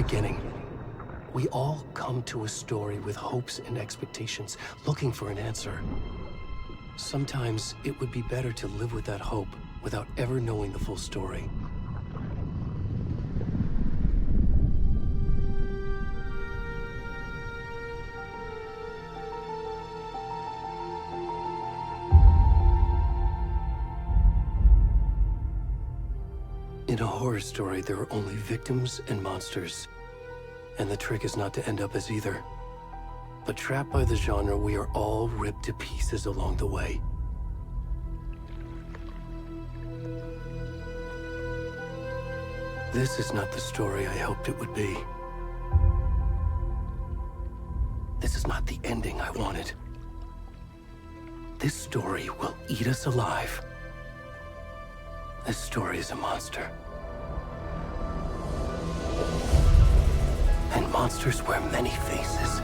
beginning. We all come to a story with hopes and expectations, looking for an answer. Sometimes it would be better to live with that hope without ever knowing the full story. In a horror story, there are only victims and monsters. And the trick is not to end up as either. But trapped by the genre, we are all ripped to pieces along the way. This is not the story I hoped it would be. This is not the ending I wanted. This story will eat us alive. This story is a monster. And monsters wear many faces.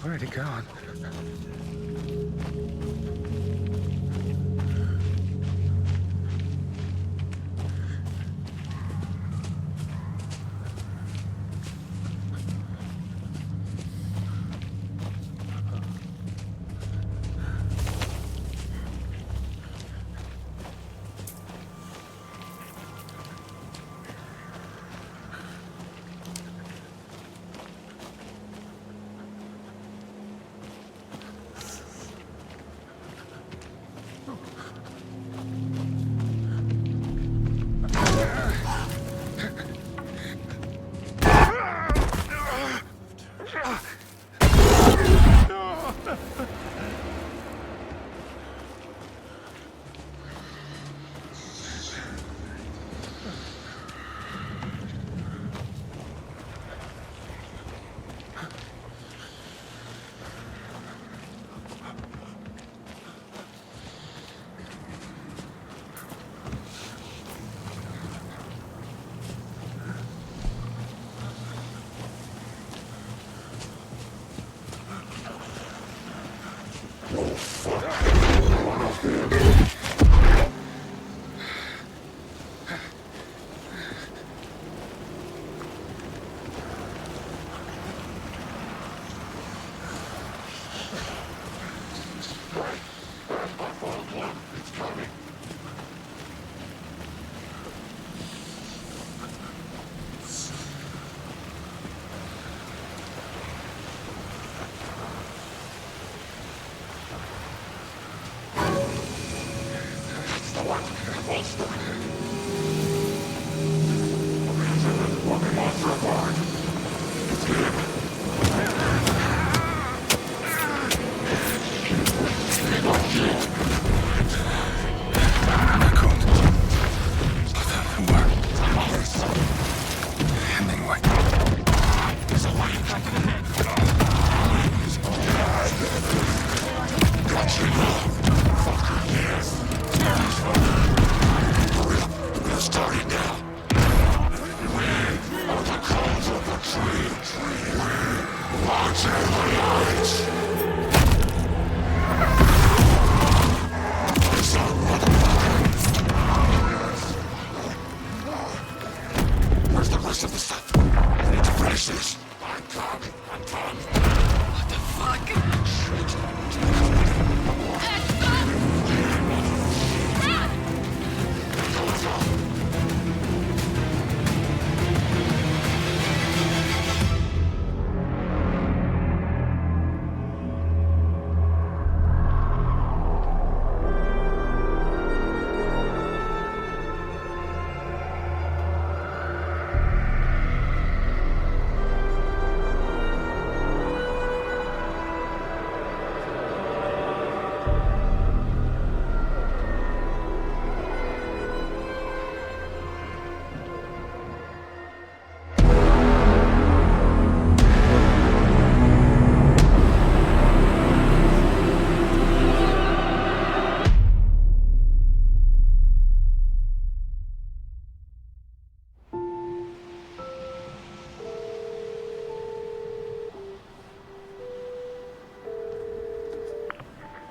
Already gone.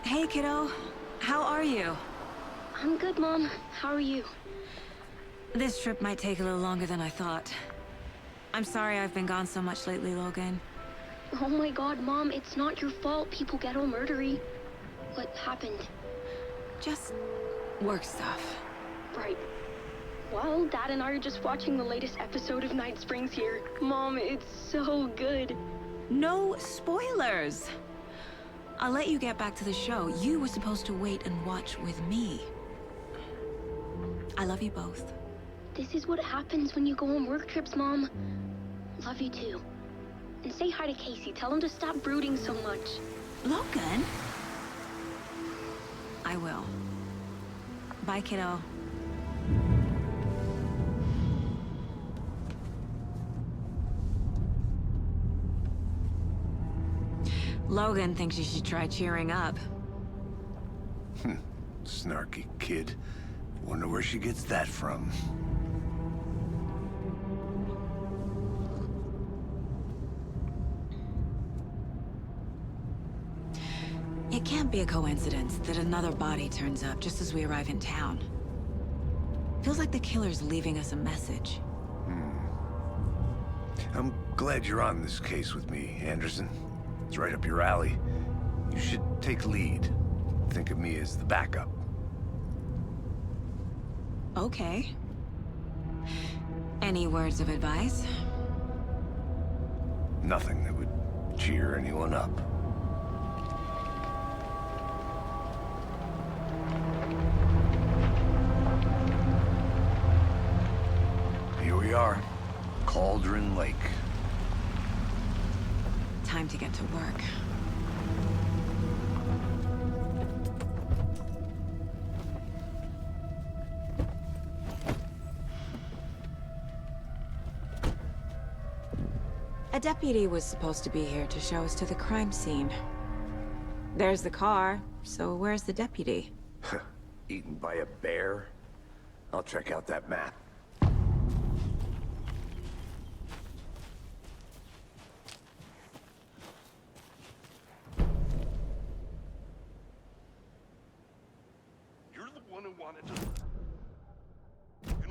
Hey, kiddo. How are you? I'm good, Mom. How are you? This trip might take a little longer than I thought. I'm sorry I've been gone so much lately, Logan. Oh my god, Mom, it's not your fault people get all murdery. What happened? Just work stuff. Right. Well, Dad and I are just watching the latest episode of Night Springs here. Mom, it's so good. No spoilers! I'll let you get back to the show. You were supposed to wait and watch with me. I love you both. This is what happens when you go on work trips, Mom. Love you too. And say hi to Casey. Tell him to stop brooding so much. Logan? I will. Bye, kiddo. Logan thinks you should try cheering up. Snarky kid. Wonder where she gets that from. It can't be a coincidence that another body turns up just as we arrive in town. Feels like the killer's leaving us a message. I'm glad you're on this case with me, Anderson. It's right up your alley. You should take lead. Think of me as the backup. Okay. Any words of advice? Nothing that would cheer anyone up. Here we are. Cauldron Lake. Time to get to work. A deputy was supposed to be here to show us to the crime scene. There's the car, so where's the deputy? Eaten by a bear? I'll check out that map. You're the one who wanted to...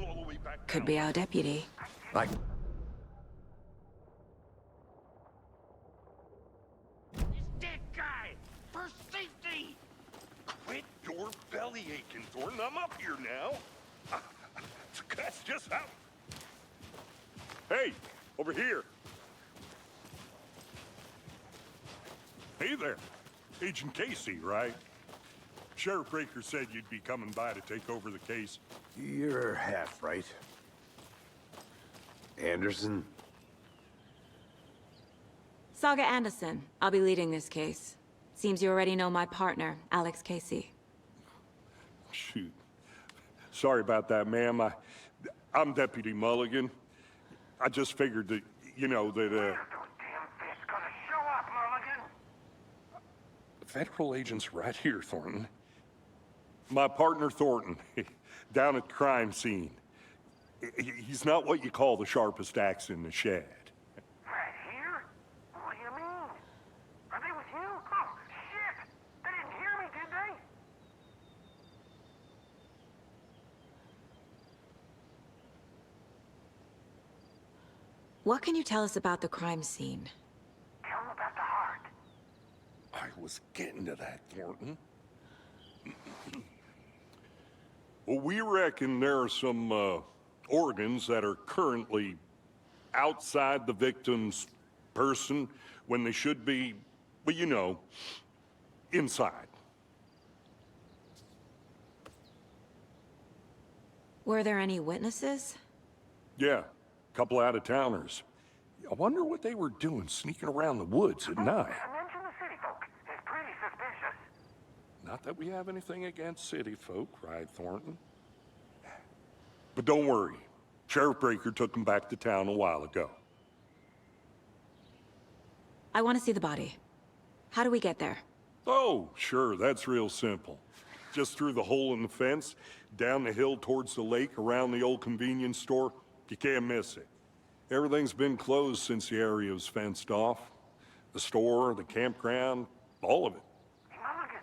all the way back Could down. be our deputy. Like, He's dead, guy! For safety! Quit your belly aching, Thornton. I'm up here now. That's just how... Hey, over here. Hey there. Agent Casey, right? Sheriff Breaker said you'd be coming by to take over the case. you're half right. Anderson? Saga Anderson. I'll be leading this case. Seems you already know my partner, Alex Casey. Shoot. Sorry about that, ma'am. I'm Deputy Mulligan. I just figured that, you know, that, Federal agent's right here, Thornton. My partner, Thornton, down at the crime scene. He's not what you call the sharpest axe in the shed. Right here? What do you mean? Are they with you? Oh, shit! They didn't hear me, did they? What can you tell us about the crime scene? Tell them about the heart. I was getting to that, Thornton. Well, we reckon there are some, organs that are currently outside the victim's person when they should be, well, you know, inside. Were there any witnesses? Yeah, a couple out-of-towners. I wonder what they were doing sneaking around the woods at night. Mention the city folk. It's pretty suspicious. Not that we have anything against city folk, right, Thornton? But don't worry. Sheriff Breaker took them back to town a while ago. I want to see the body. How do we get there? Oh, sure, that's real simple. Just through the hole in the fence, down the hill towards the lake, around the old convenience store. You can't miss it. Everything's been closed since the area was fenced off. The store, the campground, all of it. Mulligan,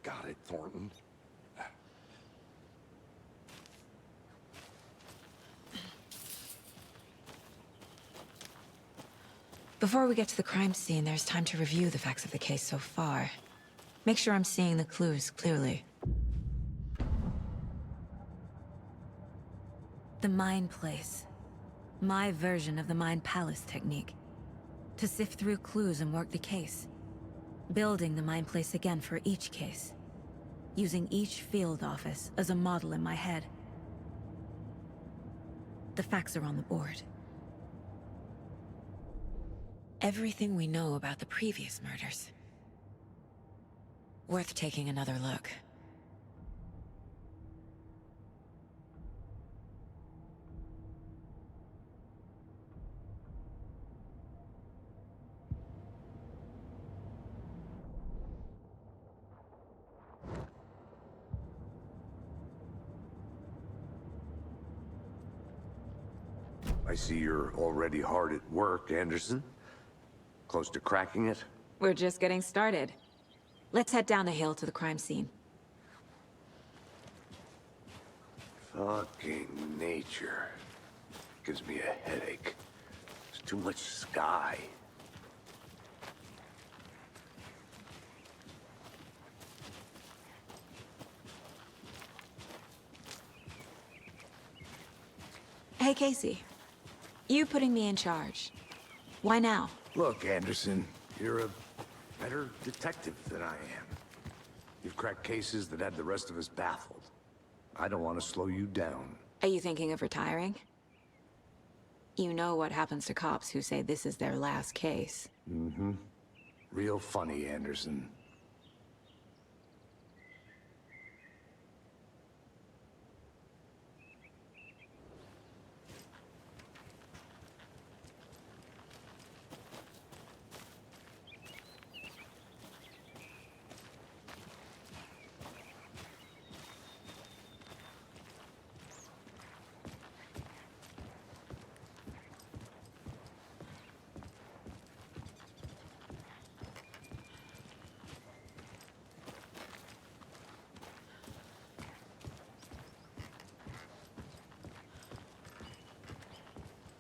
Got it, Thornton. Before we get to the crime scene, there's time to review the facts of the case so far. Make sure I'm seeing the clues clearly. The Mind Place. My version of the Mind Palace technique. To sift through clues and work the case. Building the Mind Place again for each case. Using each field office as a model in my head. The facts are on the board. Everything we know about the previous murders. Worth taking another look. I see you're already hard at work, Anderson. Close to cracking it? We're just getting started. Let's head down the hill to the crime scene. Fucking nature. Gives me a headache. There's too much sky. Hey, Casey. You putting me in charge. Why now? Look, Anderson, you're a better detective than I am. You've cracked cases that had the rest of us baffled. I don't want to slow you down. Are you thinking of retiring? You know what happens to cops who say this is their last case. Mm-hmm. Real funny, Anderson.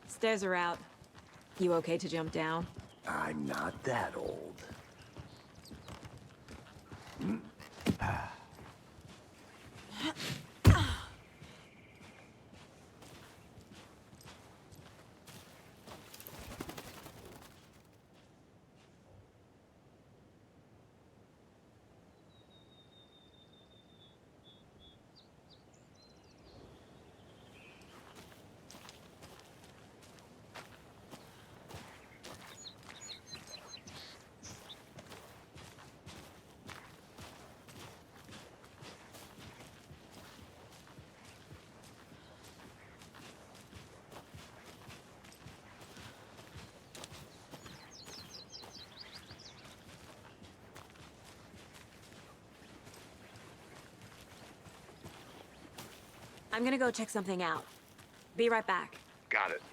Stairs are out. You okay to jump down? I'm not that old. I'm gonna go check something out. Be right back. Got it.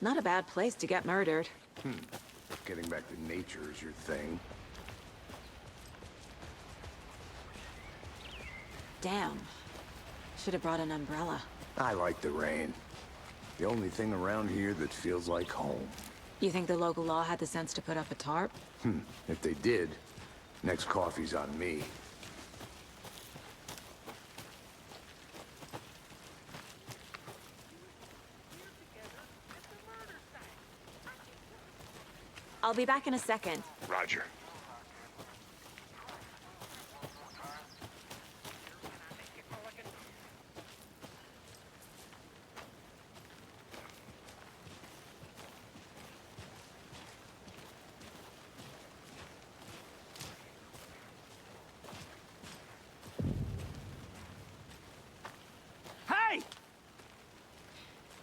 Not a bad place to get murdered. Getting back to nature is your thing. Damn. Should have brought an umbrella. I like the rain. The only thing around here that feels like home. You think the local law had the sense to put up a tarp? If they did, next coffee's on me. I'll be back in a second. Roger.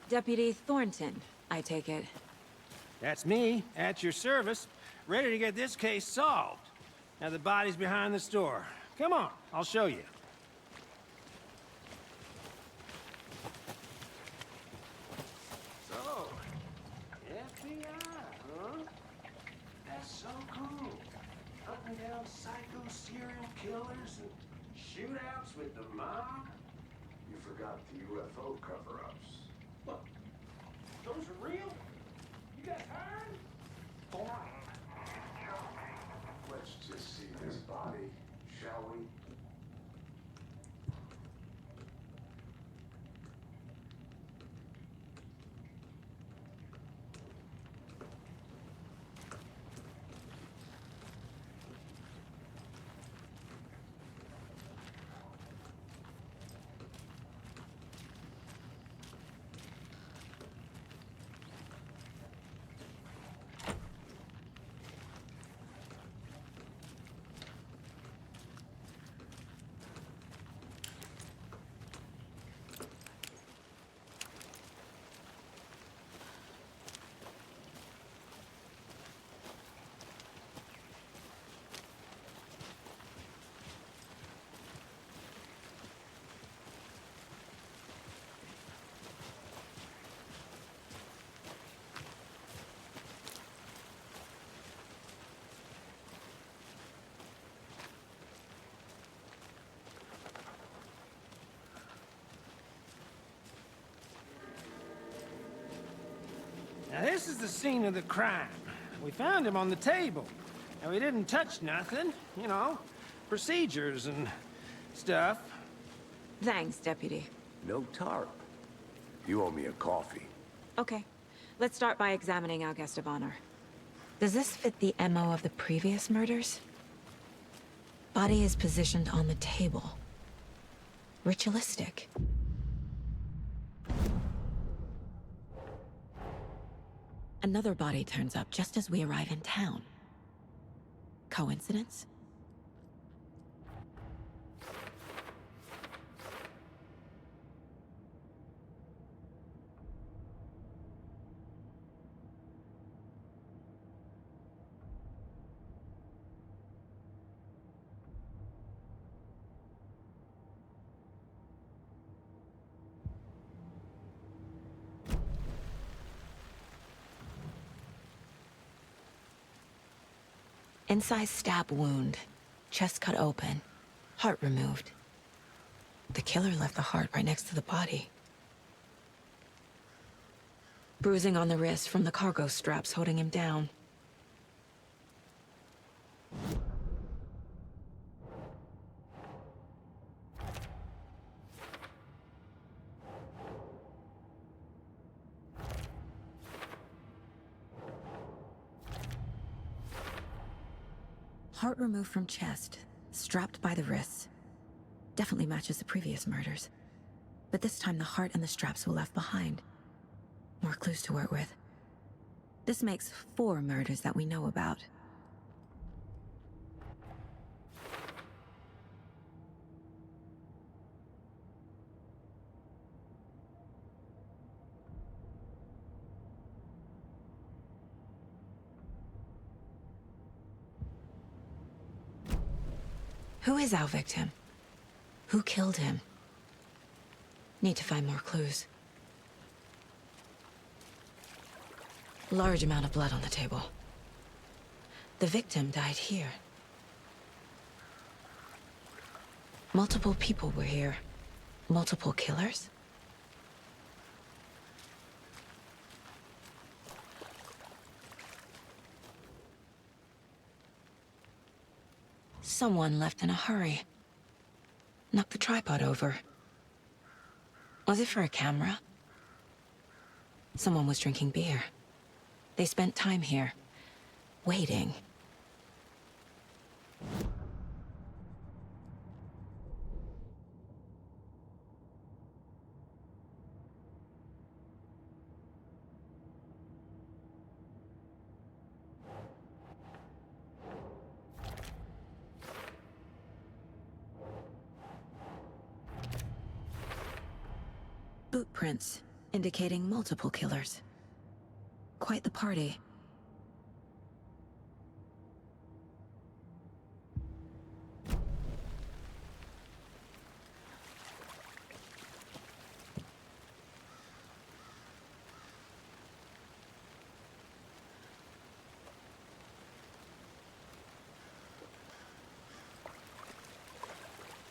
Deputy Thornton, I take it. That's me, at your service, ready to get this case solved. Now the body's behind the store. Come on, I'll show you. So, FBI, huh? That's so cool. Hunting down psycho serial killers and shootouts with the mob. You forgot the UFO cover-ups. Look, those are real? You guys heard? Let's just see this body, shall we? Now this is the scene of the crime. We found him on the table. And we didn't touch nothing, you know, procedures and stuff. Thanks, Deputy. No tarp. You owe me a coffee. Okay, let's start by examining our guest of honor. Does this fit the MO of the previous murders? Body is positioned on the table. Ritualistic. Another body turns up just as we arrive in town. Coincidence? Incised stab wound, chest cut open, heart removed. The killer left the heart right next to the body. Bruising on the wrist from the cargo straps holding him down. Heart removed from chest, strapped by the wrists. Definitely matches the previous murders. But this time the heart and the straps were left behind. More clues to work with. This makes 4 murders that we know about. Who is our victim? Who killed him? Need to find more clues. Large amount of blood on the table. The victim died here. Multiple people were here. Multiple killers? Someone left in a hurry. Knocked the tripod over. Was it for a camera? Someone was drinking beer. They spent time here, waiting. Boot prints, indicating multiple killers. Quite the party.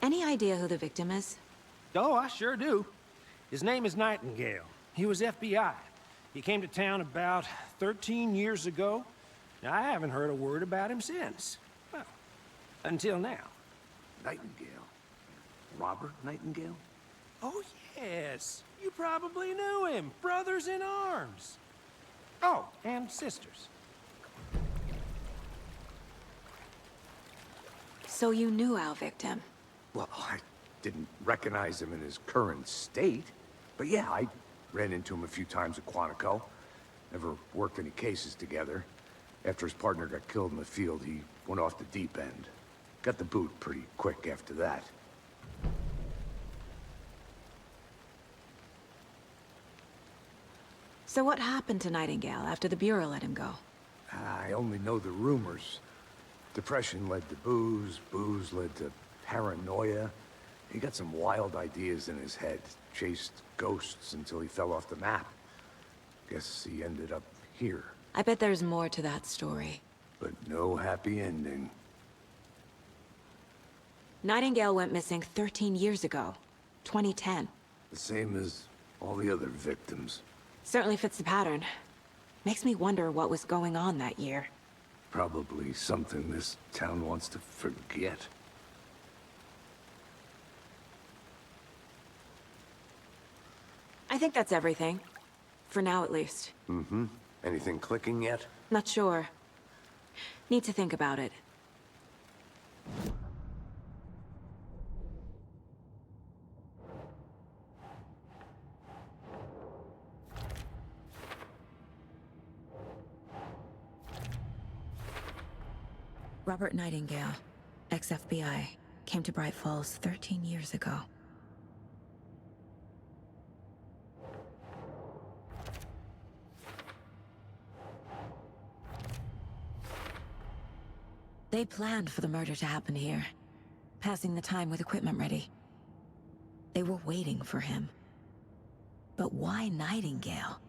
Any idea who the victim is? Oh, I sure do. His name is Nightingale. He was FBI. He came to town about 13 years ago. Now, I haven't heard a word about him since. Well, until now. Nightingale? Robert Nightingale? Oh, yes. You probably knew him. Brothers in arms. Oh, and sisters. So you knew our victim? Well, I didn't recognize him in his current state. But yeah, I ran into him a few times at Quantico. Never worked any cases together. After his partner got killed in the field, he went off the deep end. Got the boot pretty quick after that. So what happened to Nightingale after the Bureau let him go? I only know the rumors. Depression led to booze, booze led to paranoia. He got some wild ideas in his head, chased ghosts until he fell off the map. Guess he ended up here, I bet there's more to that story. but no happy ending. Nightingale went missing 13 years ago, 2010. The same as all the other victims. Certainly fits the pattern. Makes me wonder what was going on that year. Probably something this town wants to forget. I think that's everything. For now, at least. Mm-hmm. Anything clicking yet? Not sure. Need to think about it. Robert Nightingale, ex-FBI, came to Bright Falls 13 years ago. They planned for the murder to happen here, passing the time with equipment ready. They were waiting for him. But why Nightingale?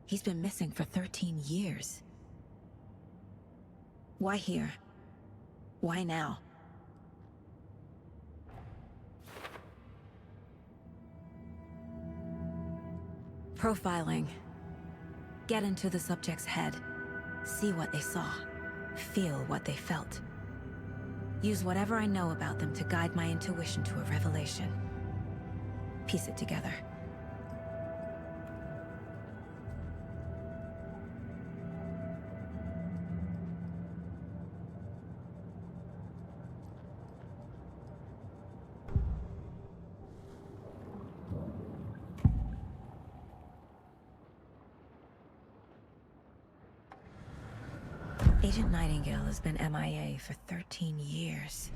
He's been missing for 13 years. Why here? Why now? Profiling. Get into the subject's head. See what they saw. Feel what they felt. Use whatever I know about them to guide my intuition to a revelation. Piece it together. Agent Nightingale has been MIA for 13 years.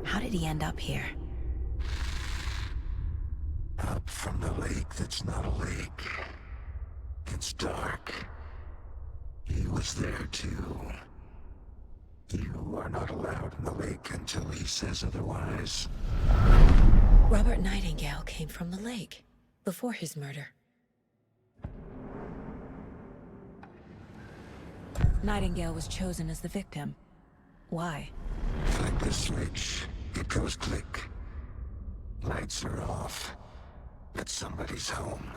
How did he end up here? Up from the lake that's not a lake. It's dark. He was there too. You are not allowed in the lake until he says otherwise. Robert Nightingale came from the lake, before his murder. Nightingale was chosen as the victim. Why? Flick the switch. It goes click. Lights are off. But somebody's home.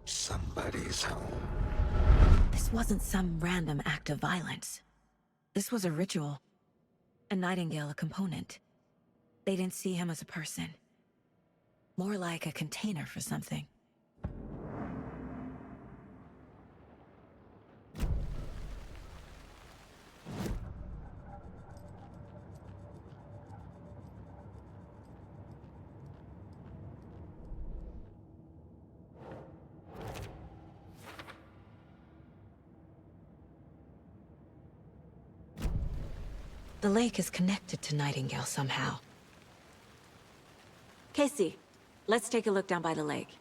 Somebody's home. This wasn't some random act of violence. This was a ritual. And Nightingale a component. They didn't see him as a person. More like a container for something. The lake is connected to Nightingale somehow. Casey, let's take a look down by the lake.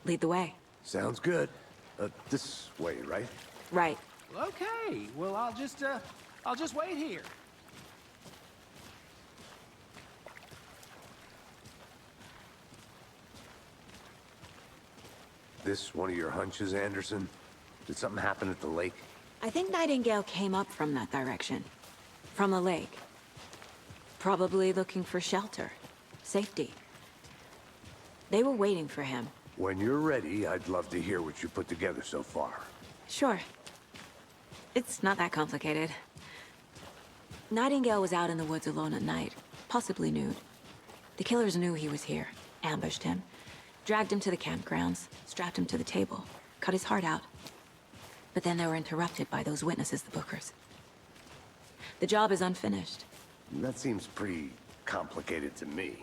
Lead the way. Sounds good. This way, right? Right. Okay, well, I'll just wait here. This one of your hunches, Anderson? Did something happen at the lake? I think Nightingale came up from that direction. From the lake. Probably looking for shelter. Safety. They were waiting for him. When you're ready, I'd love to hear what you put together so far. Sure. It's not that complicated. Nightingale was out in the woods alone at night, possibly nude. The killers knew he was here, ambushed him, dragged him to the campgrounds, strapped him to the table, cut his heart out. But then they were interrupted by those witnesses, the Bookers. The job is unfinished. That seems pretty complicated to me.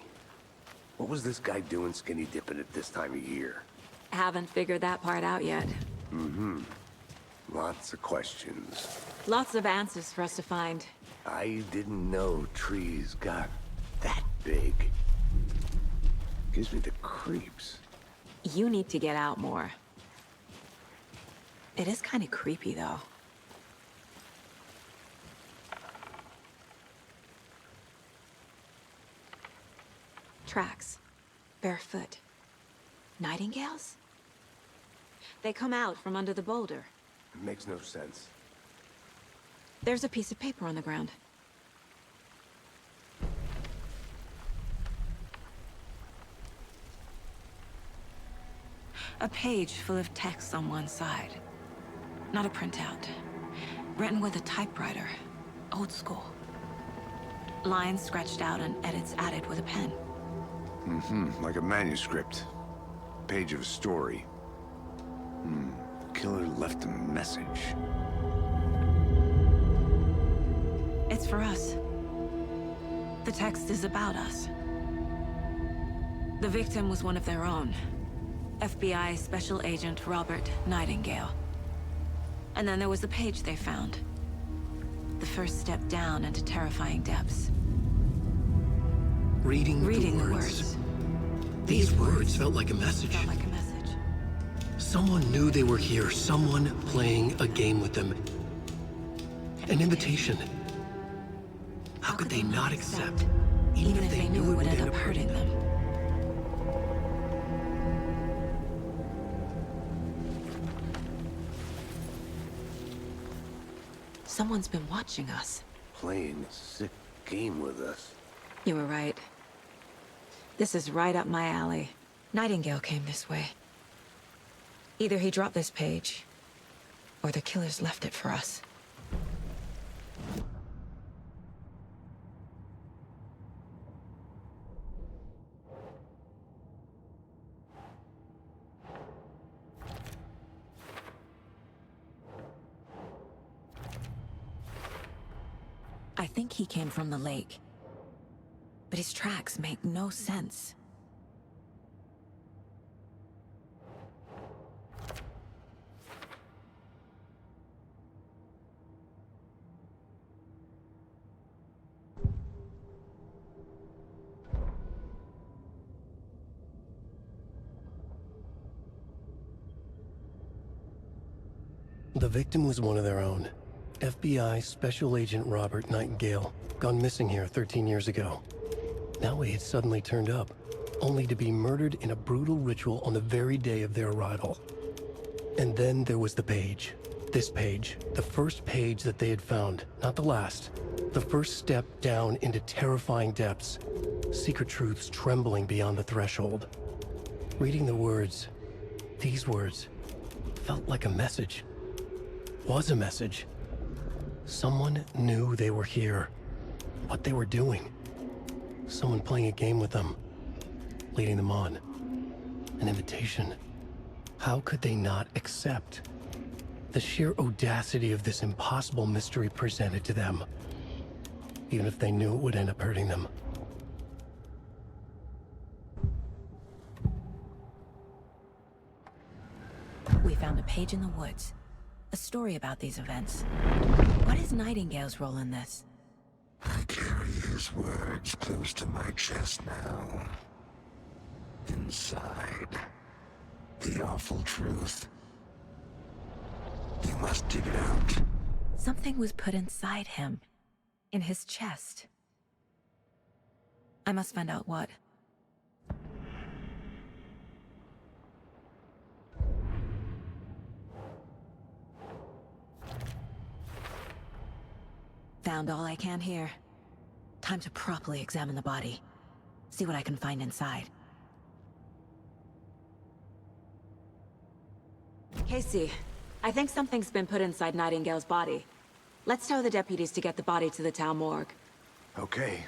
What was this guy doing skinny dipping at this time of year? Haven't figured that part out yet. Lots of questions. Lots of answers for us to find. I didn't know trees got that big. Gives me the creeps. You need to get out more. It is kind of creepy, though. Tracks. Barefoot. Nightingales? They come out from under the boulder. It makes no sense. There's a piece of paper on the ground. A page full of text on one side. Not a printout. Written with a typewriter. Old school. Lines scratched out and edits added with a pen. Like a manuscript. Page of a story. The killer left a message. It's for us. The text is about us. The victim was one of their own. FBI Special Agent Robert Nightingale. And then there was the page they found. The first step down into terrifying depths. Reading The the words. These words felt like a message. Felt like a message. Someone knew they were here, someone playing a game with them. An invitation. How could they not accept, even if they knew it would end up hurting them? Someone's been watching us. Playing a sick game with us. You were right. This is right up my alley. Nightingale came this way. Either he dropped this page, or the killers left it for us. I think he came from the lake. But his tracks make no sense. The victim was one of their own. FBI Special Agent Robert Nightingale, gone missing here 13 years ago. Now he had suddenly turned up, only to be murdered in a brutal ritual on the very day of their arrival. And then there was the page. This page, the first page that they had found, not the last. The first step down into terrifying depths. Secret truths trembling beyond the threshold. Reading the words, these words, felt like a message. Was a message. Someone knew they were here. What they were doing. Someone playing a game with them. Leading them on. An invitation. How could they not accept? The sheer audacity of this impossible mystery presented to them. Even if they knew it would end up hurting them. We found a page in the woods. A story about these events. What is Nightingale's role in this? I carry his words close to my chest now. Inside, the awful truth. You must dig it out. Something was put inside him. In his chest. I must find out what. Found all I can here. Time to properly examine the body. See what I can find inside. Casey, I think something's been put inside Nightingale's body. Let's tell the deputies to get the body to the town morgue. Okay.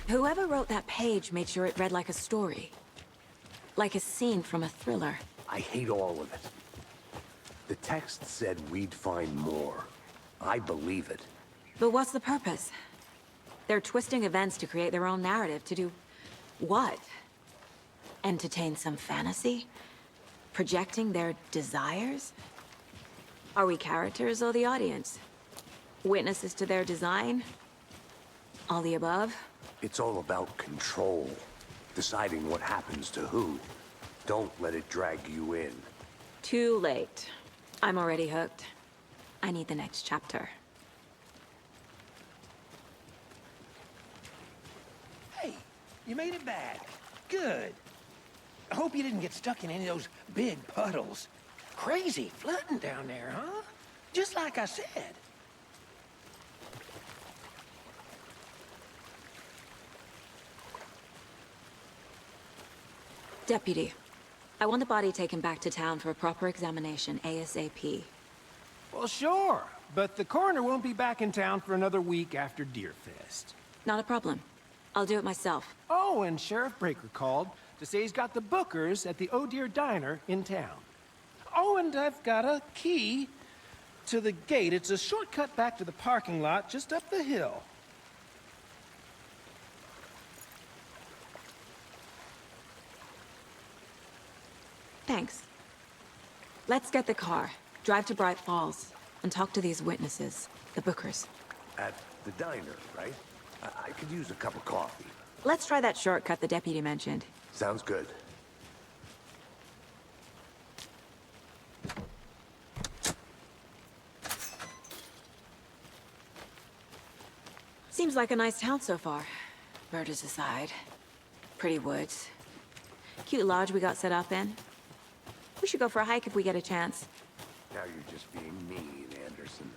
Whoever wrote that page made sure it read like a story. Like a scene from a thriller. I hate all of it. The text said we'd find more. I believe it. But what's the purpose? They're twisting events to create their own narrative to do... what? Entertain some fantasy? Projecting their desires? Are we characters or the audience? Witnesses to their design? All the above? It's all about control. Deciding what happens to who. Don't let it drag you in. Too late. I'm already hooked. I need the next chapter. Hey, you made it back. Good. I hope you didn't get stuck in any of those big puddles. Crazy flooding down there, huh? Just like I said. Deputy, I want the body taken back to town for a proper examination ASAP. Well, sure. But the coroner won't be back in town for another week after Deerfest. Not a problem. I'll do it myself. Oh, and Sheriff Breaker called to say he's got the Bookers at the Oh Dear Diner in town. Oh, and I've got a key to the gate. It's a shortcut back to the parking lot just up the hill. Thanks. Let's get the car, drive to Bright Falls, and talk to these witnesses, the Bookers. At the diner, right? I could use a cup of coffee. Let's try that shortcut the deputy mentioned. Sounds good. Seems like a nice town so far. Murders aside. Pretty woods. Cute lodge we got set up in. We should go for a hike if we get a chance. Now you're just being mean, Anderson.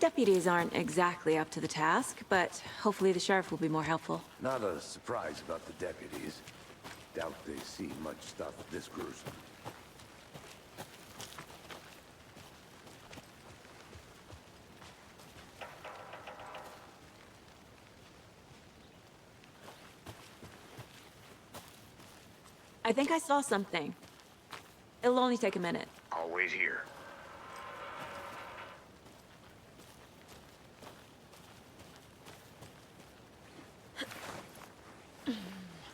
Deputies aren't exactly up to the task, but hopefully the sheriff will be more helpful. Not a surprise about the deputies. Doubt they see much stuff this gruesome. I think I saw something. It'll only take a minute. Always here.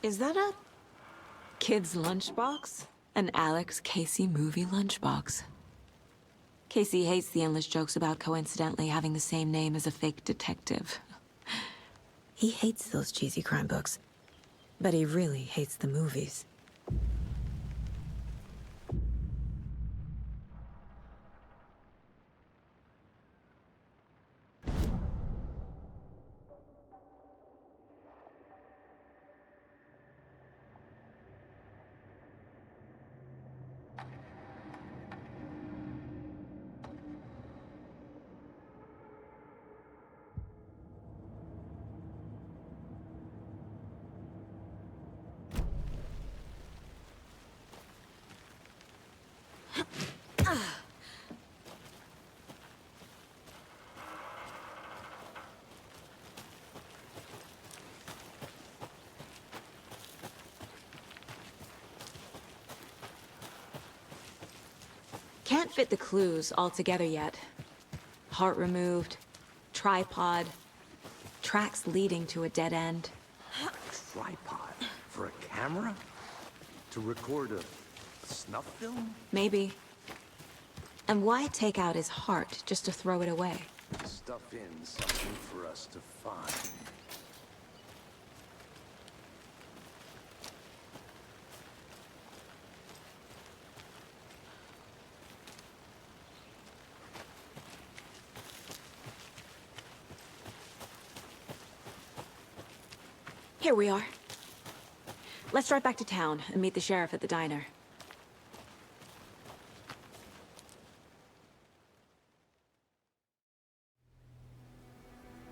Is that a kid's lunchbox? An Alex Casey movie lunchbox. Casey hates the endless jokes about coincidentally having the same name as a fake detective. He hates those cheesy crime books, but he really hates the movies. Can't fit the clues all together yet. Heart removed, tripod, tracks leading to a dead end. Tripod? For a camera? To record a snuff film? Maybe. And why take out his heart just to throw it away? Stuff in something for us to find. Here we are. Let's drive back to town and meet the sheriff at the diner.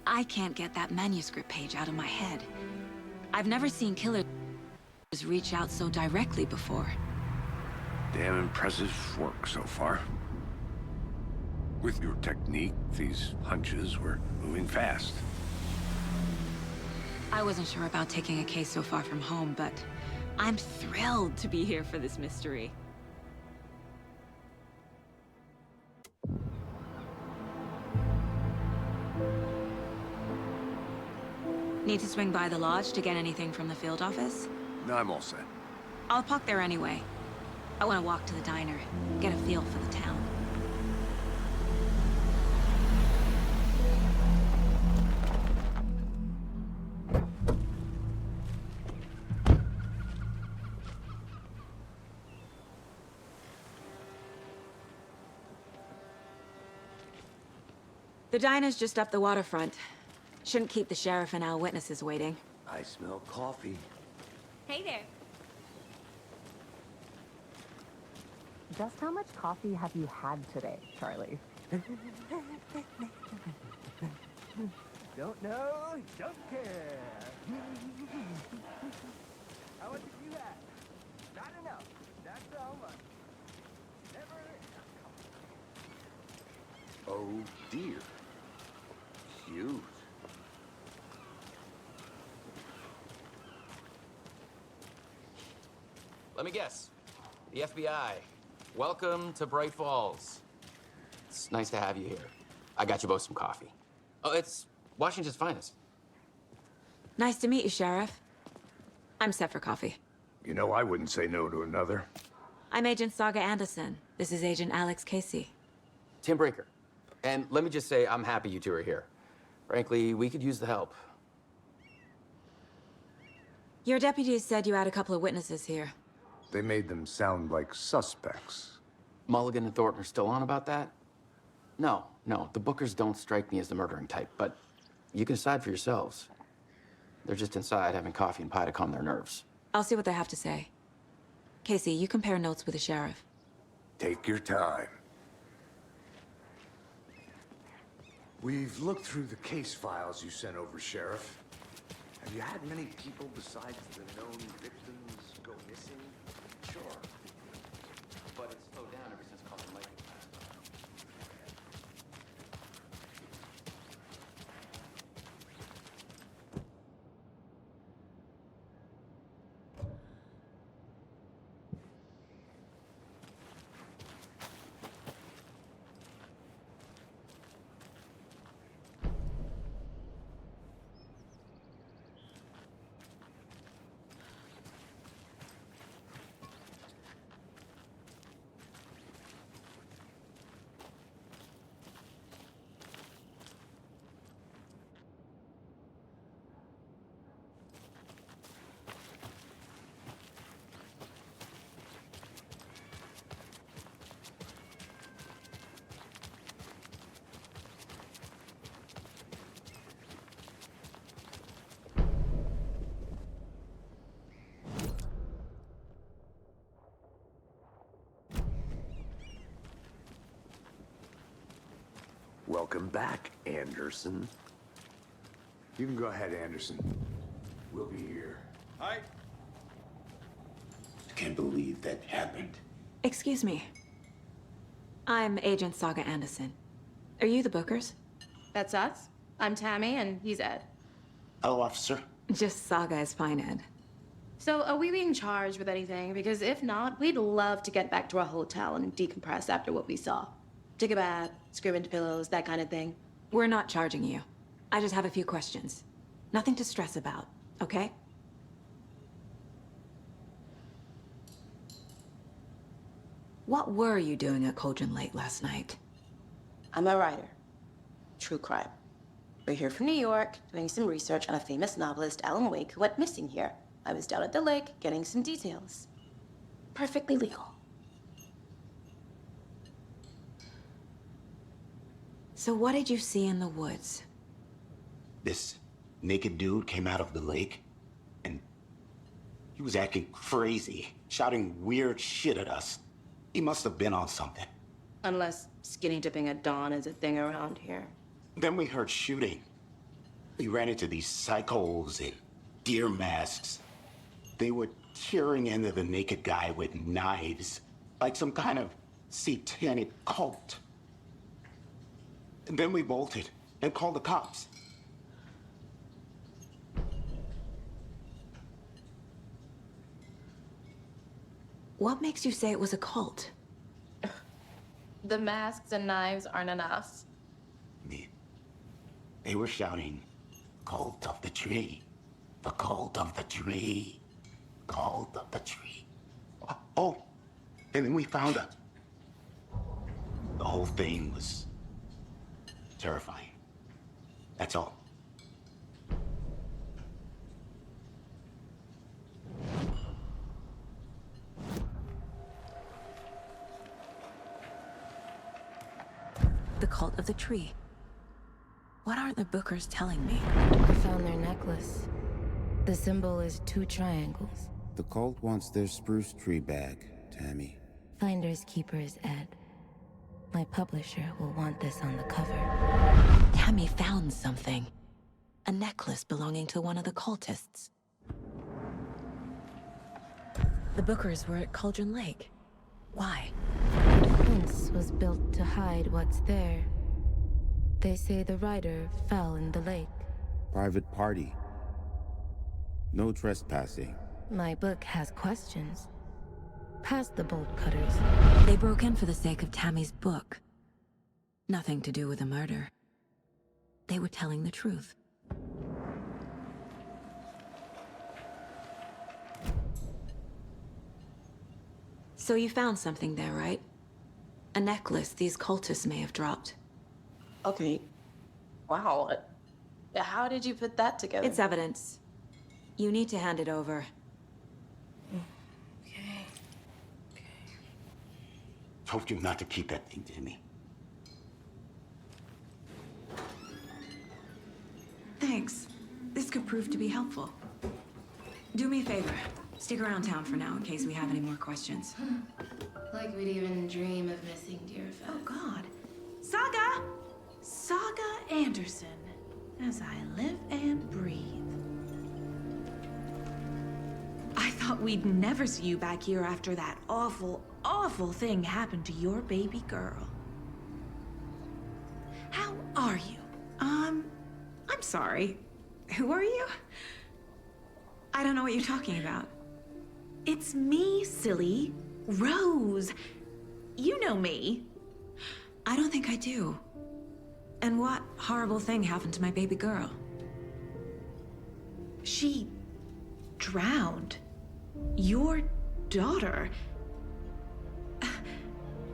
I can't get that manuscript page out of my head. I've never seen killers reach out so directly before. Damn impressive work so far. With your technique, these hunches were moving fast. I wasn't sure about taking a case so far from home, but I'm thrilled to be here for this mystery. Need to swing by the lodge to get anything from the field office? No, I'm all set. I'll park there anyway. I want to walk to the diner, get a feel for the town. The diner's just up the waterfront. Shouldn't keep the sheriff and our witnesses waiting. I smell coffee. Hey there. Just how much coffee have you had today, Charlie? Don't know, don't care. How much have you had? Not enough. That's how much. Never enough. Oh dear. Cute. Let me guess. The FBI. Welcome to Bright Falls. It's nice to have you here. I got you both some coffee. Oh, it's Washington's finest. Nice to meet you, Sheriff. I'm set for coffee. You know, I wouldn't say no to another. I'm Agent Saga Anderson. This is Agent Alex Casey. Tim Breaker. And let me just say, I'm happy you two are here. Frankly, we could use the help. Your deputies said you had a couple of witnesses here. They made them sound like suspects. Mulligan and Thornton are still on about that? No, the Bookers don't strike me as the murdering type, but you can decide for yourselves. They're just inside having coffee and pie to calm their nerves. I'll see what they have to say. Casey, you compare notes with the sheriff. Take your time. We've looked through the case files you sent over, Sheriff. Have you had many people besides the known victims go missing? Sure. But it's slowed down ever since Carlton Lake passed. Welcome back, Anderson. You can go ahead, Anderson. We'll be here. I can't believe that happened. Excuse me. I'm Agent Saga Anderson. Are you the Bookers? That's us. I'm Tammy, and he's Ed. Hello, officer. Just Saga is fine, Ed. So, are we being charged with anything? Because if not, we'd love to get back to our hotel and decompress after what we saw. Take a bath, scream into pillows, that kind of thing. We're not charging you. I just have a few questions. Nothing to stress about, okay? What were you doing at Cauldron Lake last night? I'm a writer. true crime. We're here from New York, doing some research on a famous novelist, Alan Wake, who went missing here. I was down at the lake, getting some details. Perfectly legal. So what did you see in the woods? This naked dude came out of the lake, and he was acting crazy, shouting weird shit at us. He must have been on something. Unless skinny dipping at dawn is a thing around here. Then we heard shooting. We ran into these psychos in deer masks. They were tearing into the naked guy with knives, like some kind of satanic cult. And then we bolted and called the cops. What makes you say it was a cult? The masks and knives aren't enough. They were shouting, "Cult of the tree, the cult of the tree, cult of the tree." Oh, and then we found her. The whole thing was terrifying. That's all. The cult of the tree. What aren't the Bookers telling me? I found their necklace. The symbol is 2 triangles. The cult wants their spruce tree back, Tammy. Finders keepers, Ed. My publisher will want this on the cover. Tammy found something. A necklace belonging to one of the cultists. The Bookers were at Cauldron Lake. Why? The fence was built to hide what's there. They say the rider fell in the lake. Private party. No trespassing. My book has questions. Past the bolt cutters. They broke in for the sake of Tammy's book. Nothing to do with the murder. They were telling the truth. So you found something there, right? A necklace these cultists may have dropped. Okay. Wow. How did you put that together? It's evidence. You need to hand it over. Okay. Told you not to keep that thing to me. Thanks. This could prove to be helpful. Do me a favor. Stick around town for now in case we have any more questions. Like we'd even dream of missing dear Fed. Oh, God. Saga! Saga Anderson. As I live and breathe. I thought we'd never see you back here after that awful, awful thing happened to your baby girl. How are you? I'm sorry. Who are you? I don't know what you're talking about. It's me, silly. Rose. You know me. I don't think I do. And what horrible thing happened to my baby girl? She drowned. Your daughter.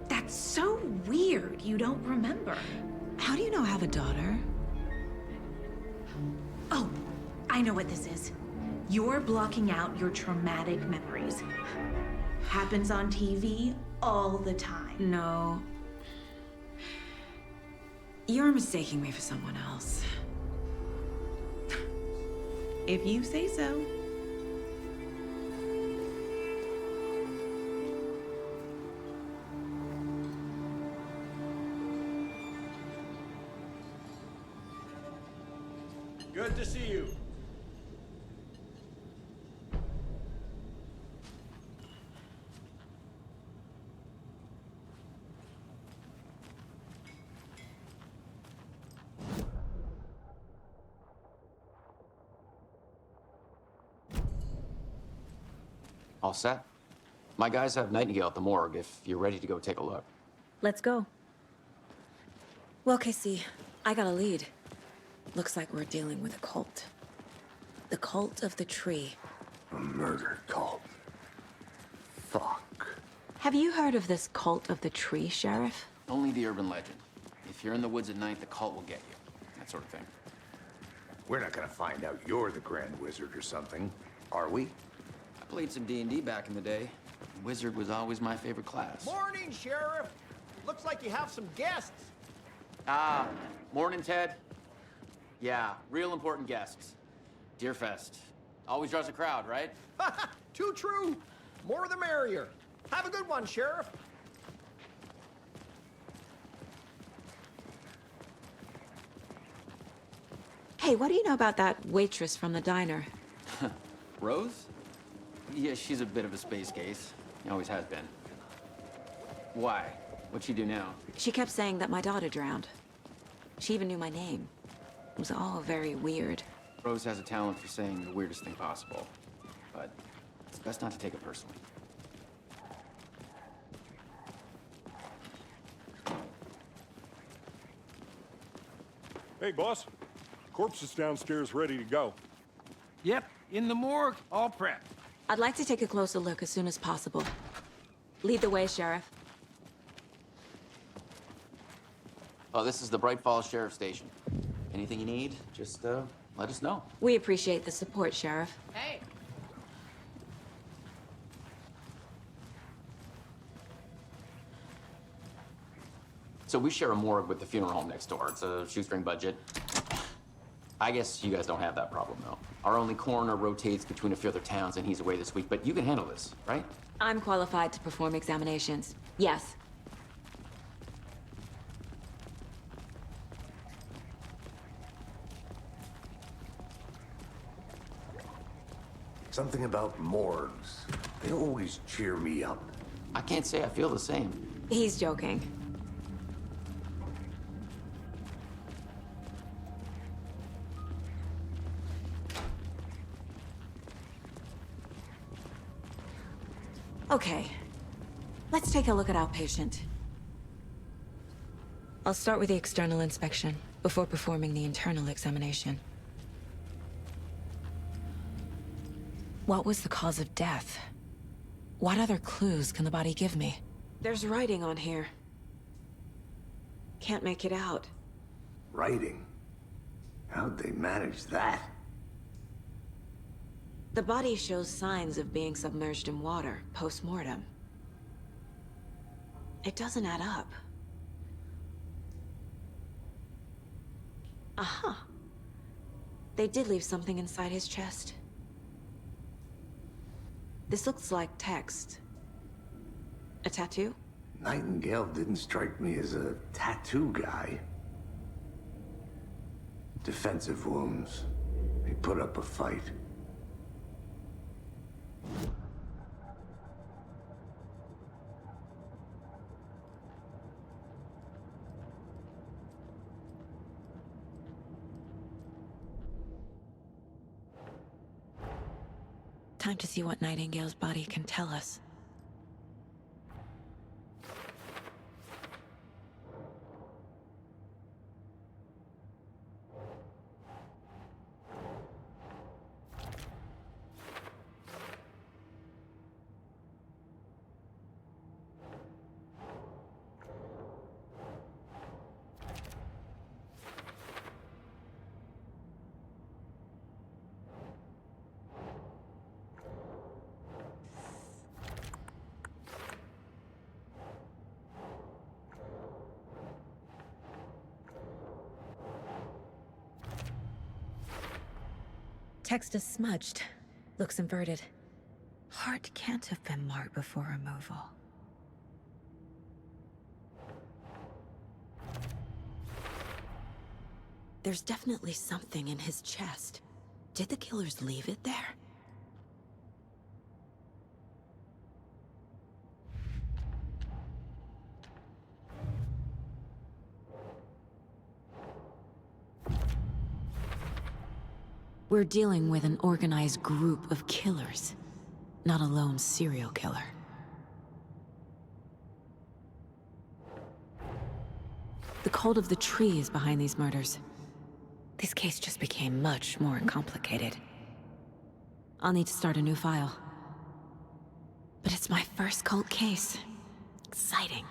That's so weird you don't remember. How do you know I have a daughter? Oh, I know what this is. You're blocking out your traumatic memories. Happens on TV all the time. No. You're mistaking me for someone else. If you say so. Good to see you. All set? My guys have Nightingale at the morgue if you're ready to go take a look. Let's go. Well, Casey, I got a lead. Looks like we're dealing with a cult. The cult of the tree. A murder cult. Fuck. Have you heard of this cult of the tree, Sheriff? Only the urban legend. If you're in the woods at night, the cult will get you. that sort of thing. We're not gonna find out you're the Grand Wizard or something, are we? I played some D&D back in the day. Wizard was always my favorite class. Morning, Sheriff. Looks like you have some guests. Ah, morning, Ted. Yeah, real important guests. Deerfest. Always draws a crowd, right? Too true. More the merrier. Have a good one, Sheriff. Hey, what do you know about that waitress from the diner? Rose? Yeah, she's a bit of a space case. Always has been. Why? What'd she do now? She kept saying that my daughter drowned. She even knew my name. It was all very weird. Rose has a talent for saying the weirdest thing possible. But it's best not to take it personally. Hey, boss. Corpse is downstairs ready to go. Yep, in the morgue, all prepped. I'd like to take a closer look as soon as possible. Lead the way, Sheriff. Oh, this is the Bright Falls Sheriff Station. Anything you need, just let us know. We appreciate the support, Sheriff. Hey. So we share a morgue with the funeral home next door. It's a shoestring budget. I guess you guys don't have that problem, though. Our only coroner rotates between a few other towns, and he's away this week, but you can handle this, right? I'm qualified to perform examinations. Yes. Something about morgues. They always cheer me up. I can't say I feel the same. He's joking. Okay, let's take a look at our patient. I'll start with the external inspection before performing the internal examination. What was the cause of death? What other clues can the body give me? There's writing on here. Can't make it out. Writing? How'd they manage that? The body shows signs of being submerged in water post-mortem. It doesn't add up. Aha. They did leave something inside his chest. This looks like text. A tattoo? Nightingale didn't strike me as a tattoo guy. Defensive wounds. He put up a fight. Time to see what Nightingale's body can tell us. Text is smudged. Looks inverted. Heart can't have been marked before removal. There's definitely something in his chest. Did the killers leave it there? We're dealing with an organized group of killers, not a lone serial killer. The cult of the tree is behind these murders. This case just became much more complicated. I'll need to start a new file. But it's my first cult case. Exciting.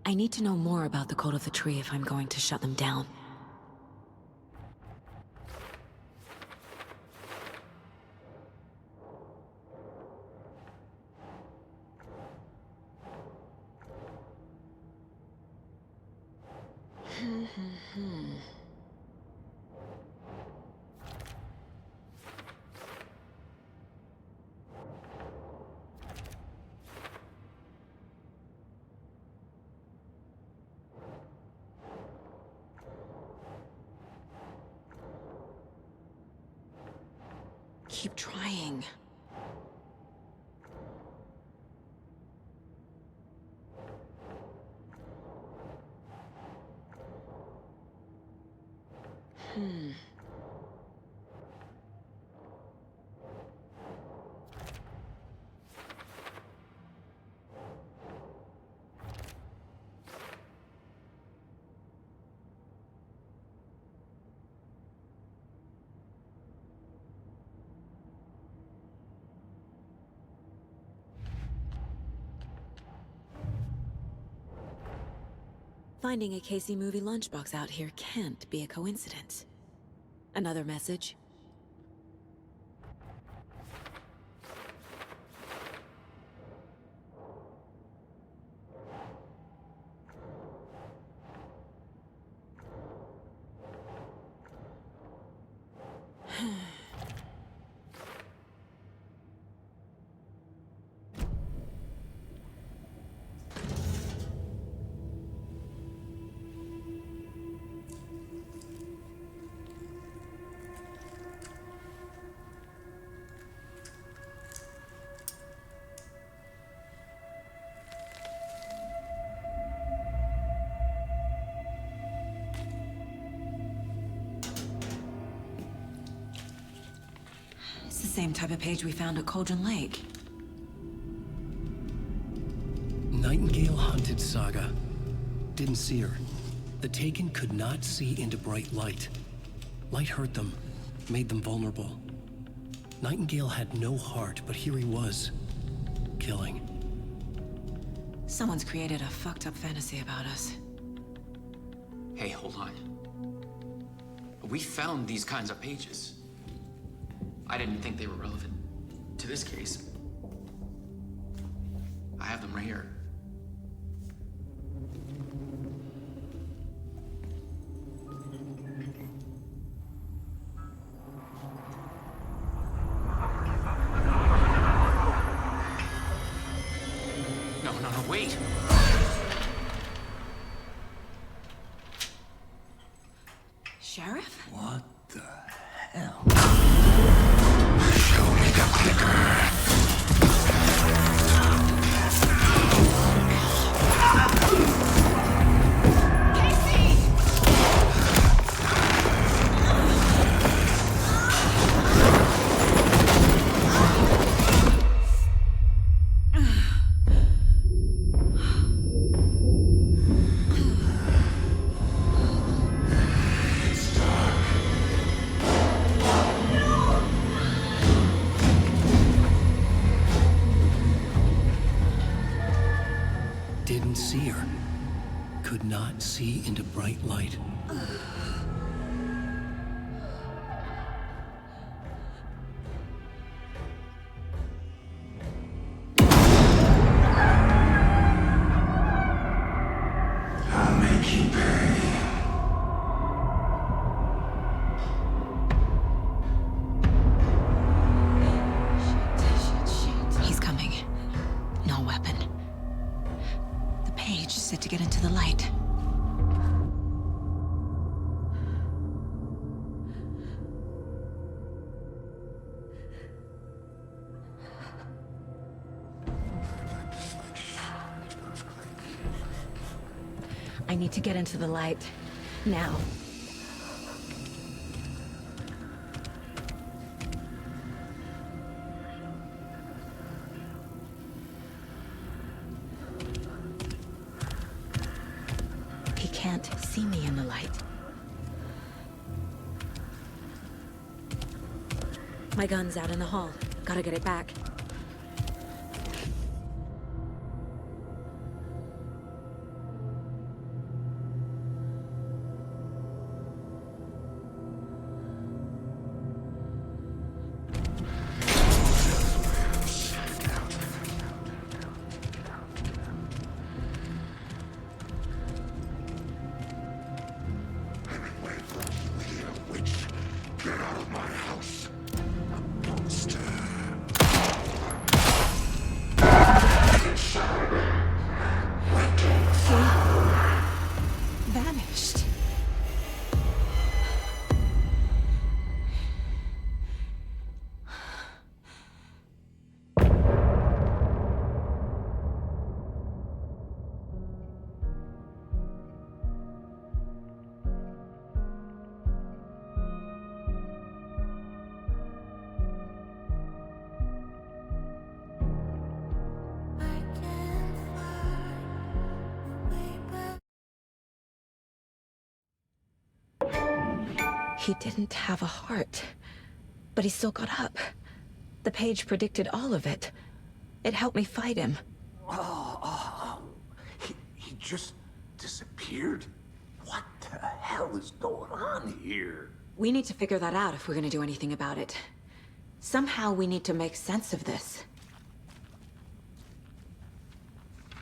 I need to know more about the Code of the Tree if I'm going to shut them down. Keep trying. Finding a Casey movie lunchbox out here can't be a coincidence. Another message? It's the same type of page we found at Cauldron Lake. Nightingale hunted Saga. Didn't see her. The Taken could not see into bright light. Light hurt them, made them vulnerable. Nightingale had no heart, but here he was, killing. Someone's created a fucked up fantasy about us. Hey, hold on. We found these kinds of pages. I didn't think they were relevant to this case. I have them right here. No, wait! Sheriff? What the hell? Show me the clicker. Didn't see her. Could not see into bright light. I'll make you pay. He's coming. No weapon. The page set to get into the light. I need to get into the light. Now. He can't see me in the light. My gun's out in the hall. Gotta get it back. He didn't have a heart, but he still got up. The page predicted all of it. It helped me fight him. He just disappeared? What the hell is going on here? We need to figure that out if we're gonna do anything about it. Somehow we need to make sense of this.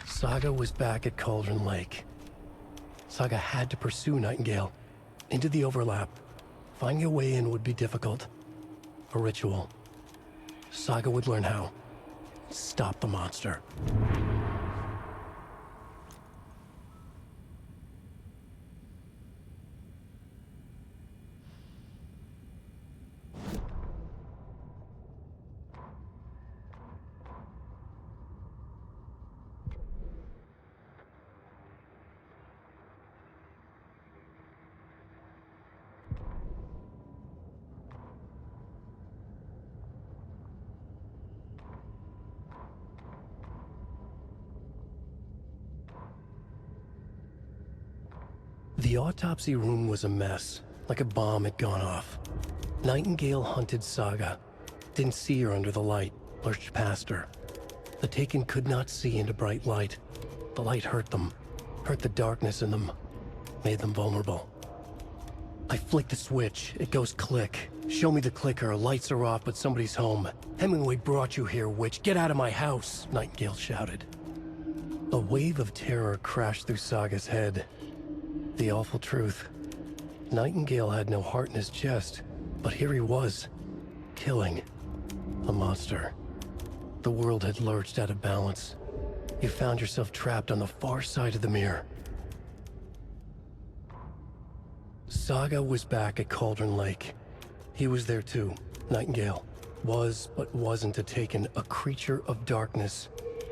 Saga was back at Cauldron Lake. Saga had to pursue Nightingale into the overlap. Finding a way in would be difficult. A ritual. Saga would learn how. Stop the monster. The autopsy room was a mess, like a bomb had gone off. Nightingale hunted Saga. Didn't see her under the light, lurched past her. The Taken could not see into bright light. The light hurt them, hurt the darkness in them, made them vulnerable. I flick the switch, it goes click. Show me the clicker, lights are off, but somebody's home. Hemingway brought you here, witch. Get out of my house, Nightingale shouted. A wave of terror crashed through Saga's head. The awful truth. Nightingale had no heart in his chest, but here he was, killing a monster. The world had lurched out of balance. You found yourself trapped on the far side of the mirror. Saga was back at Cauldron Lake. He was there too, Nightingale. Was, but wasn't a Taken, a creature of darkness.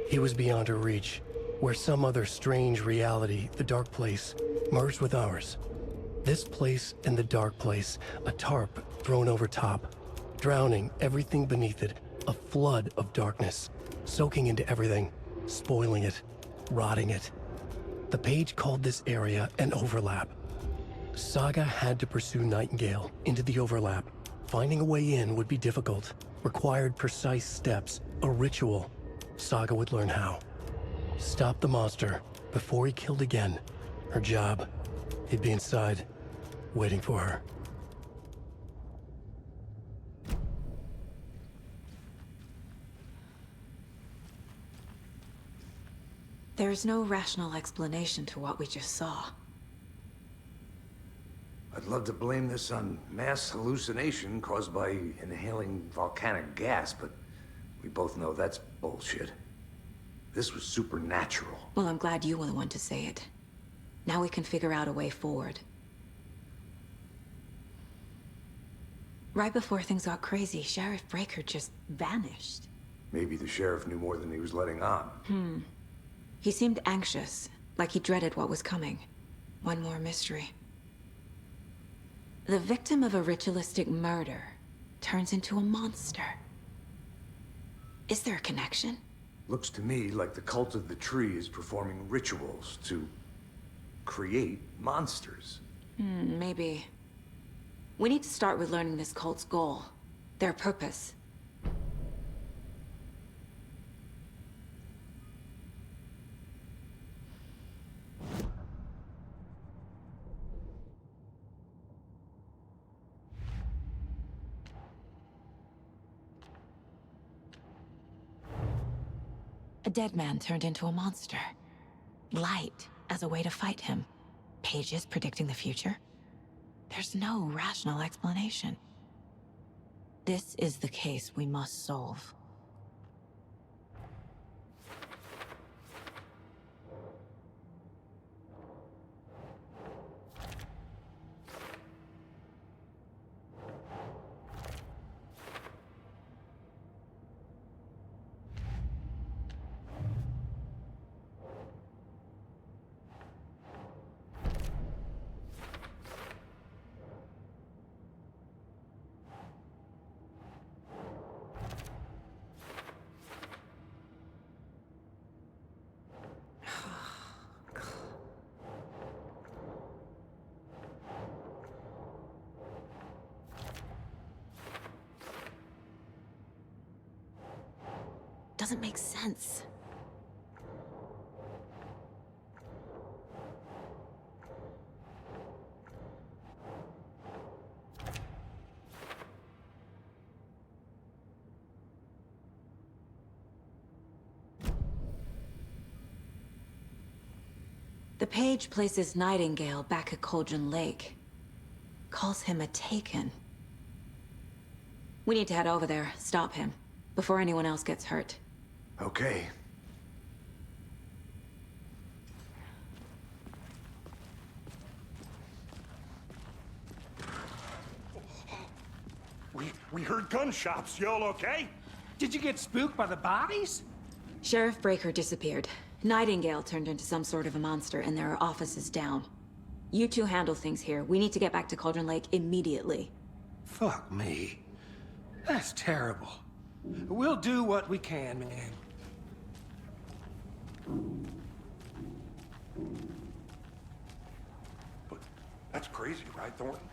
He was beyond her reach, where some other strange reality, the dark place, merged with ours. This place and the dark place, a tarp thrown over top, drowning everything beneath it, a flood of darkness, soaking into everything, spoiling it, rotting it. The page called this area an overlap. Saga had to pursue Nightingale into the overlap. Finding a way in would be difficult, required precise steps, a ritual. Saga would learn how. Stop the monster before he killed again. Her job. He'd be inside, waiting for her. There's no rational explanation to what we just saw. I'd love to blame this on mass hallucination caused by inhaling volcanic gas, but we both know that's bullshit. This was supernatural. Well, I'm glad you were the one to say it. Now we can figure out a way forward. Right before things got crazy, Sheriff Breaker just vanished. Maybe the sheriff knew more than he was letting on. He seemed anxious, like he dreaded what was coming. One more mystery. The victim of a ritualistic murder turns into a monster. Is there a connection? Looks to me like the cult of the tree is performing rituals to create monsters. Maybe. We need to start with learning this cult's goal, their purpose. A dead man turned into a monster. Light as a way to fight him. Pages predicting the future. There's no rational explanation. This is the case we must solve. doesn't make sense. The page places Nightingale back at Cauldron Lake. Calls him a Taken. We need to head over there, stop him, before anyone else gets hurt. Okay. We heard gunshots. Y'all okay? Did you get spooked by the bodies? Sheriff Breaker disappeared. Nightingale turned into some sort of a monster, and there are offices down. You two handle things here. We need to get back to Cauldron Lake immediately. Fuck me. That's terrible. We'll do what we can, man. But that's crazy, right, Thornton?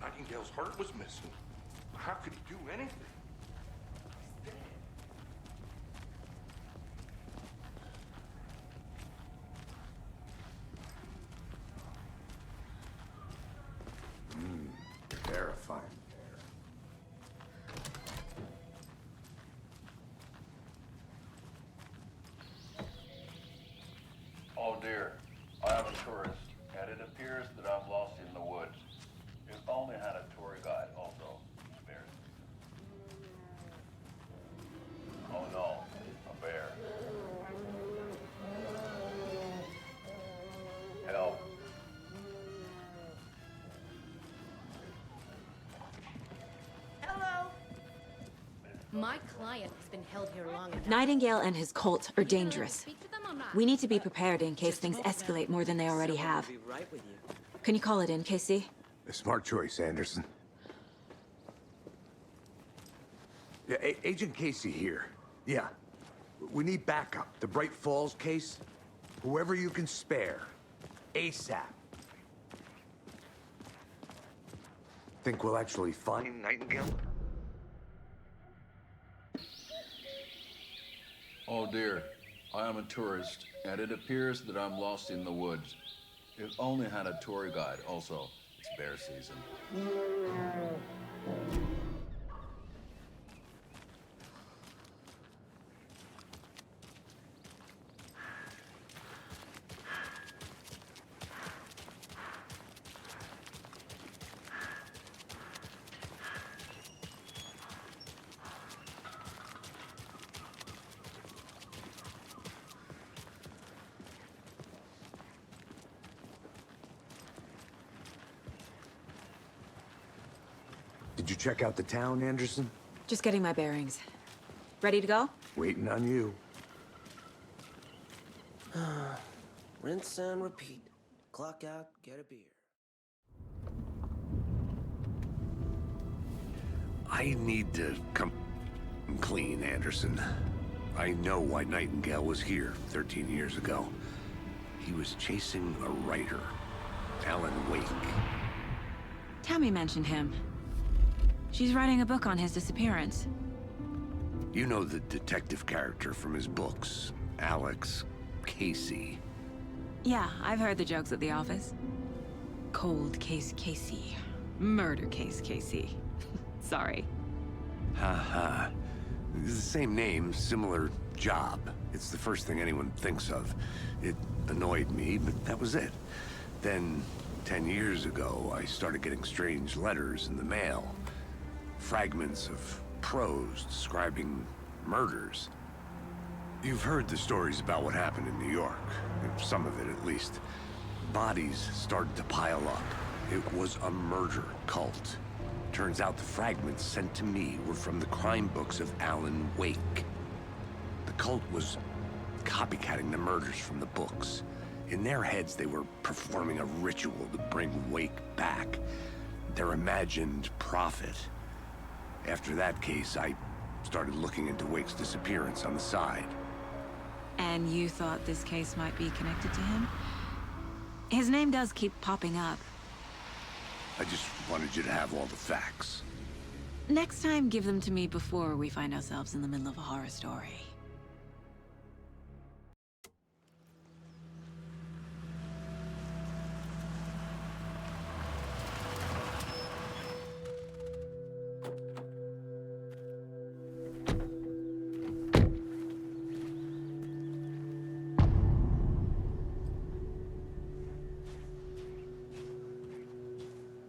Nightingale's heart was missing. How could he do anything? He's dead. Terrifying. Oh dear, I am a tourist, and it appears that I'm lost in the woods. If only had a tour guide also. Bears. Oh no, a bear. Help. Hello. My client has been held here long enough. Nightingale and his cult are dangerous. We need to be prepared in case things escalate more than they already have. Can you call it in, Casey? A smart choice, Anderson. Yeah, Agent Casey here. Yeah. We need backup. The Bright Falls case. Whoever you can spare. ASAP. Think we'll actually find Nightingale? Oh dear, I am a tourist, and it appears that I'm lost in the woods. If only had a tour guide also. It's bear season. Did you check out the town, Anderson? Just getting my bearings. Ready to go? Waiting on you. Rinse and repeat. Clock out, get a beer. I need to come clean, Anderson. I know why Nightingale was here 13 years ago. He was chasing a writer, Alan Wake. Tammy mentioned him. She's writing a book on his disappearance. You know the detective character from his books, Alex Casey. Yeah, I've heard the jokes at the office. Cold case Casey. Murder case Casey. Sorry. Ha. It's the same name, similar job. It's the first thing anyone thinks of. It annoyed me, but that was it. Then, 10 years ago, I started getting strange letters in the mail. Fragments of prose describing murders. You've heard the stories about what happened in New York. Some of it, at least. Bodies started to pile up. It was a murder cult. Turns out the fragments sent to me were from the crime books of Alan Wake. The cult was copycatting the murders from the books. In their heads, they were performing a ritual to bring Wake back. Their imagined prophet. After that case, I started looking into Wake's disappearance on the side. And you thought this case might be connected to him? His name does keep popping up. I just wanted you to have all the facts. Next time, give them to me before we find ourselves in the middle of a horror story.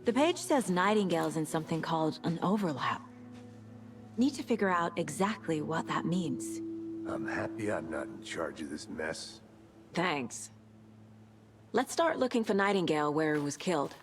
The page says Nightingale's in something called an overlap. Need to figure out exactly what that means. I'm happy I'm not in charge of this mess. Thanks. Let's start looking for Nightingale where he was killed.